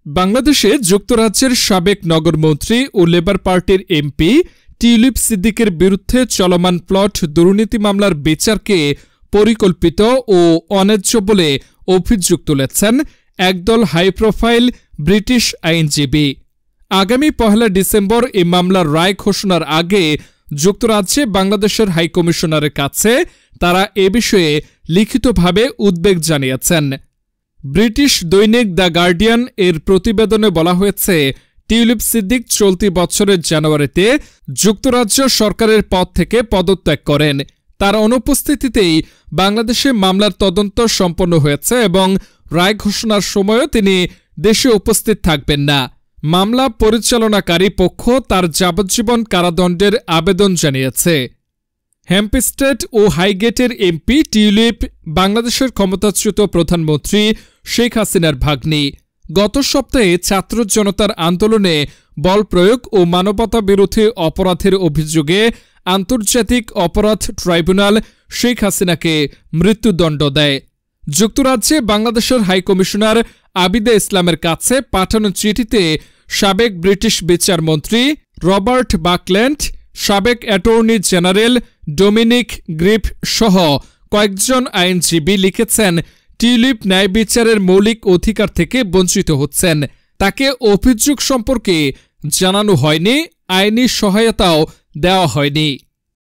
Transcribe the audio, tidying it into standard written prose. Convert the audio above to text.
বাংলাদেশে যুক্তরাজ্যের সাবেক নগরমন্ত্রী ও লেবার পার্টির এমপি টিউলিপ সিদ্দিকের বিরুদ্ধে চলমান প্লট দুর্নীতি মামলার বিচারকে পরিকল্পিত ও অন্যায্য বলে অভিযোগ তুলেছেন একদল হাইপ্রোফাইল ব্রিটিশ আইনজীবী। আগামী 1 ডিসেম্বর এই মামলার রায় ঘোষণার আগে যুক্তরাজ্যে বাংলাদেশের হাইকমিশনারের কাছে তারা এ বিষয়ে লিখিতভাবে উদ্বেগ জানিয়েছেন। ব্রিটিশ দৈনিক দ্য গার্ডিয়ান এর প্রতিবেদনে বলা হয়েছে, টিউলিপ সিদ্দিক চলতি বছরের জানুয়ারিতে যুক্তরাজ্য সরকারের পদ থেকে পদত্যাগ করেন। তার অনুপস্থিতিতেই বাংলাদেশে মামলার তদন্ত সম্পন্ন হয়েছে এবং রায় ঘোষণার সময়ও তিনি দেশে উপস্থিত থাকবেন না। মামলা পরিচালনাকারী পক্ষ তার যাবজ্জীবন কারাদণ্ডের আবেদন জানিয়েছে। হ্যাম্পস্টেড ও হাইগেটের এমপি টিউলিপ বাংলাদেশের ক্ষমতাচ্যুত প্রধানমন্ত্রী শেখ হাসিনার ভাগ্নি। গত সপ্তাহে ছাত্র জনতার আন্দোলনে বল প্রয়োগ ও মানবতা বিরোধী অপরাধের অভিযোগে আন্তর্জাতিক অপরাধ ট্রাইব্যুনাল শেখ হাসিনাকে মৃত্যুদণ্ড দেয়। যুক্তরাজ্যে বাংলাদেশের হাইকমিশনার আবিদা ইসলামের কাছে পাঠানো চিঠিতে সাবেক ব্রিটিশ বিচারমন্ত্রী রবার্ট বাকল্যান্ড, সাবেক অ্যাটর্নি জেনারেল ডোমিনিক গ্রিফ সহ কয়েকজন আইনজীবী লিখেছেন, টিউলিপ ন্যায় বিচারের মৌলিক অধিকার থেকে বঞ্চিত হচ্ছেন। তাকে অভিযোগ সম্পর্কে জানানো হয়নি, আইনি সহায়তাও দেওয়া হয়নি।